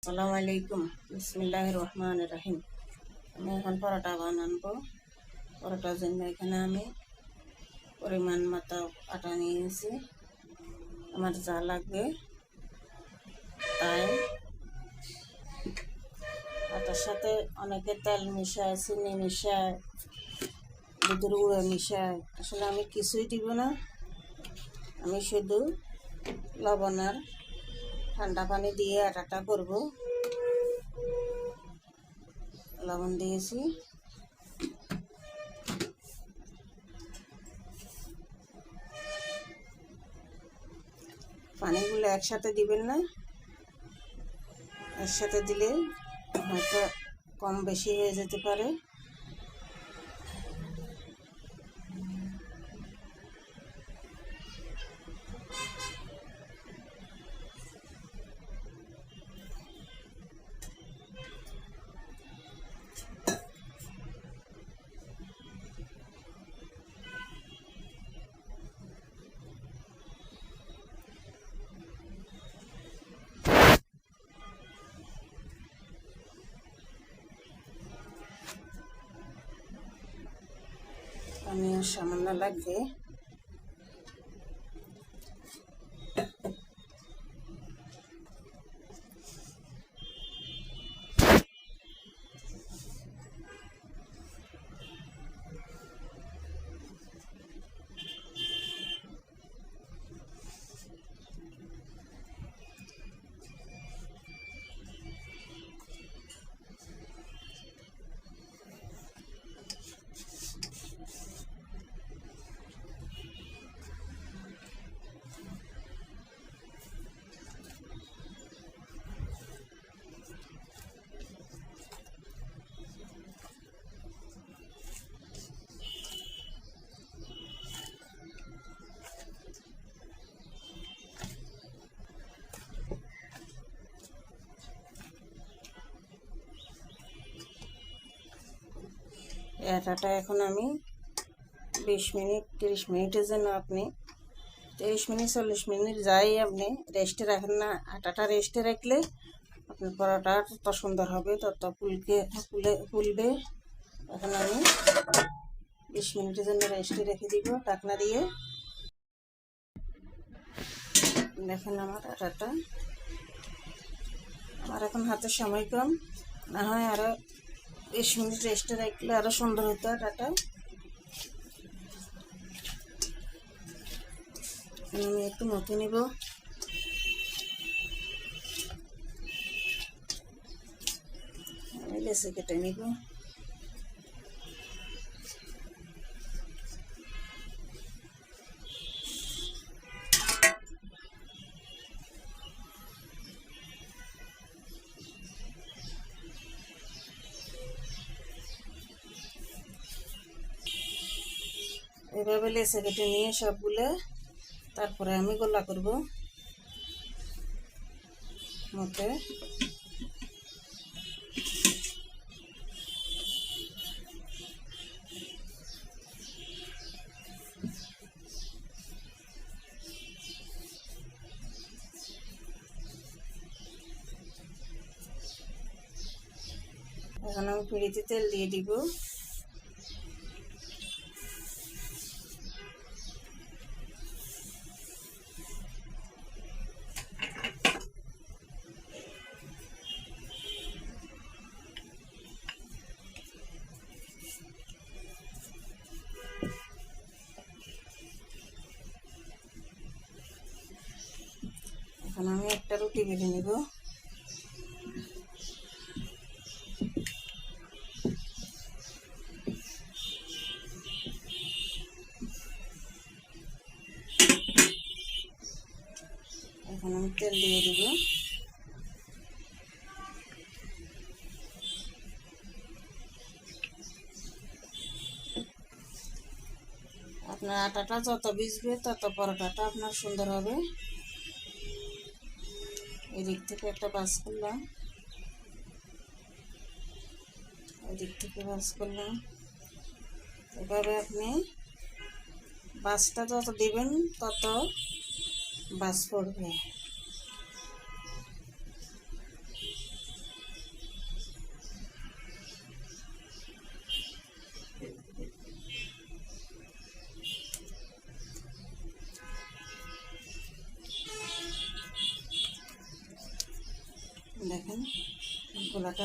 আসসালামু আলাইকুম। বিসমিল্লাহির রহমানির রহিম। আমি এখন পরোটা বানাবো। পরোটার জন্য এখানে আমি পরিমাণ মতো আটা নিয়েছি। আমার যা লাগবে তাই। আটার সাথে অনেকে তেল মিশায়, চিনি মিশায়, দুধের গুঁড়ো মিশায়। আসলে আমি কিছুই দিব না। আমি শুধু লবণ আর ঠান্ডা পানি দিয়ে আটাটা করব। লবণ দিয়েছি। পানিগুলো একসাথে দিবেন না, একসাথে দিলে হয়তো কম বেশি হয়ে যেতে পারে। পানি সামান্য লাগবে। আটাটা এখন আমি 20 মিনিট 30 মিনিটের জন্য, আপনি 30 মিনিট 40 মিনিট যাই আপনি রেস্টে রাখেন না, আটাটা রেস্টে রাখলে আপনার পরোটা তত সুন্দর হবে, তত ফুলবে। এখন আমি 20 মিনিটের জন্য রেস্টে রেখে দিব ঢাকনা দিয়ে। দেখেন আমার আটাটা, আমার এখন হাতে সময় কম, না হয় আরও 20 মিনিট রেস্টে রাখলে আরও সুন্দর হতো আটাটা। আমি একটু মথে নিব। আমি লেচি কেটে নিব। এভাবে লেচি কেটে নিয়ে সবগুলো তারপরে আমি গোলা করব মতে। এখন আমি পিঁড়িতে তেল দিয়ে দিব। এখন আমি একটা রুটি বেলে নিব। এখন আমি তেল দিয়ে দিব। আপনার আটাটা যত ভিজবে তত পরোটাটা আপনার সুন্দর হবে। এদিক থেকে একটা ভাঁজ করলাম, এদিক থেকে ভাঁজ করলাম। এভাবে আপনি ভাঁজটা যত দিবেন তত ভাঁজ পড়বে। দেখেন গোলাটা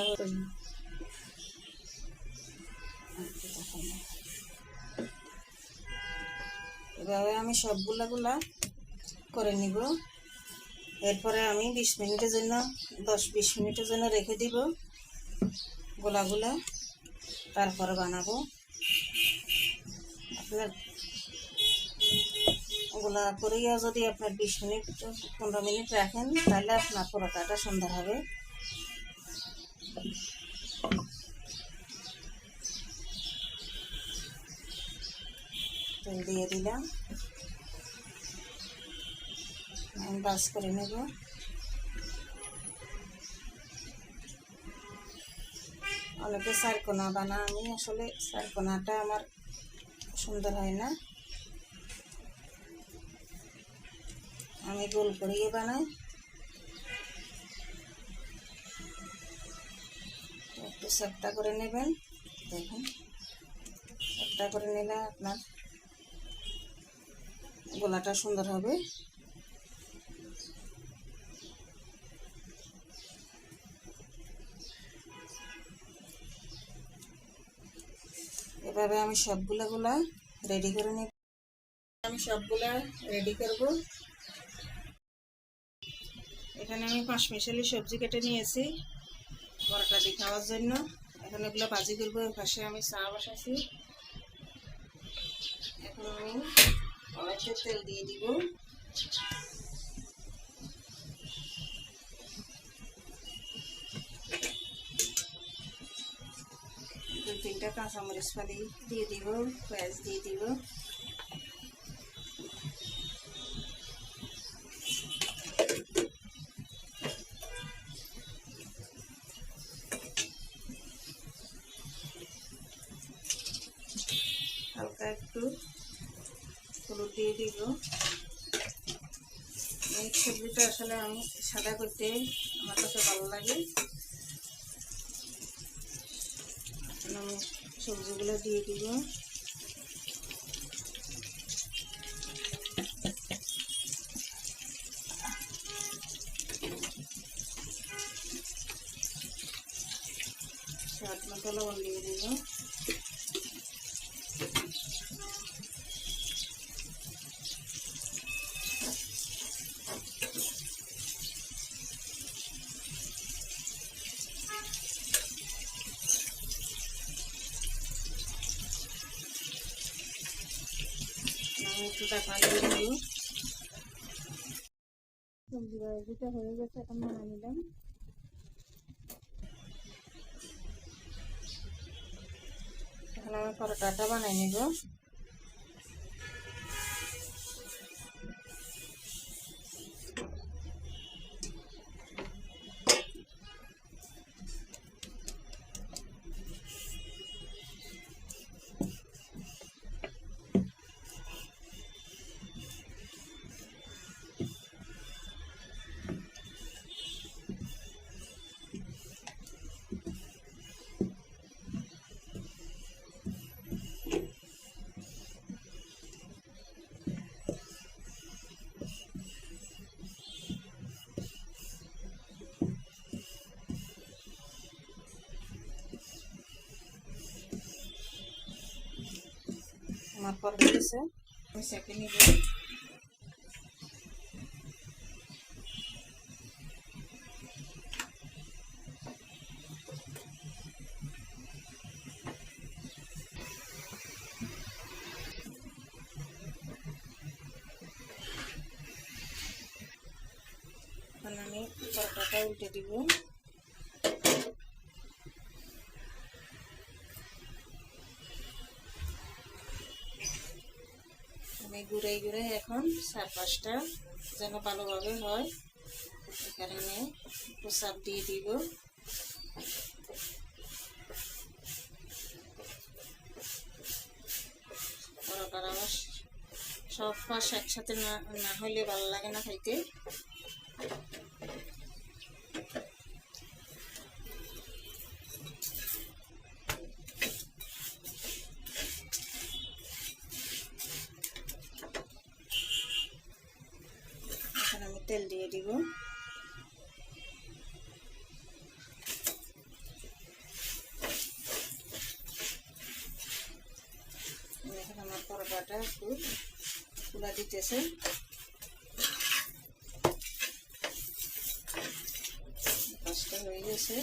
এভাবে আমি সবগুলা করে নিব। এরপরে আমি 20 মিনিটের জন্য 10-20 মিনিটের জন্য রেখে দিব গোলাগুলা, তারপরে বানাবো। আপনার গোলা করিয়া যদি আপনার 20 মিনিট 15 মিনিট রাখেন তাহলে আপনার পরোটাটা সুন্দর হবে। তেল দিয়ে দিলাম, আমি বাস করে নেব। অনেকে চারকোনা বানা, আমি আসলে চারকোনাটা আমার সুন্দর হয় না, আমি গোল করিয়ে বানাই। একটু চ্যাপ্টা করে নেবেন, দেখুন চ্যাপ্টা করে নিলে আপনার গোলাটা সুন্দর হবে। এভাবে আমি সবগুলা রেডি করে নেব। আমি সবগুলা রেডি করব। এখানে আমি 5 মিশালি সবজি কেটে নিয়েছি পরোটা দিয়ে খাওয়ার জন্য। এখন এগুলো ভাজি করব। এর পাশে আমি চা বসাইছি। এখন আমি কড়াইতে তেল দিয়ে দিব। 2-3টা কাঁচামরিচ ফালি দিয়ে দিব, পেঁয়াজ দিয়ে দিব। হালকা একটু হলুদ দিয়ে দিব। এই সবজিটা আসলে আমি সাদা করতে আমার কাছে ভালো লাগে। আমি সবজিগুলো দিয়ে দিব। স্বাদ মতো লবণ দিয়ে দিব। একটু ঢাকা দিয়ে দিব। সবজি ভাজিটা হয়ে গেছে, এখন নামিয়ে নিলাম। এখন আমি পরোটাটা বানিয়ে নিব। আমার পরে গেছে, আমি সেকে নিব। এখন আমি পরোটাটা উল্টে দিব। আমি ঘুরে এখন 4-5টা যেন ভালোভাবে হয় এই কারণে একটু চাপ দিয়ে দিব। পরোটার আবার সব পাশ একসাথে না হলে ভালো লাগে না খাইতে। এখন আমি তেল দিয়ে দিব। পরোটাটা একটু তুলা দিতেছে। কাজটা হয়ে গেছে।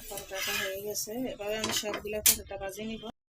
পরোটাটা হয়ে গেছে। এভাবে আমি সবগুলা পরোটা ভাজে নিব।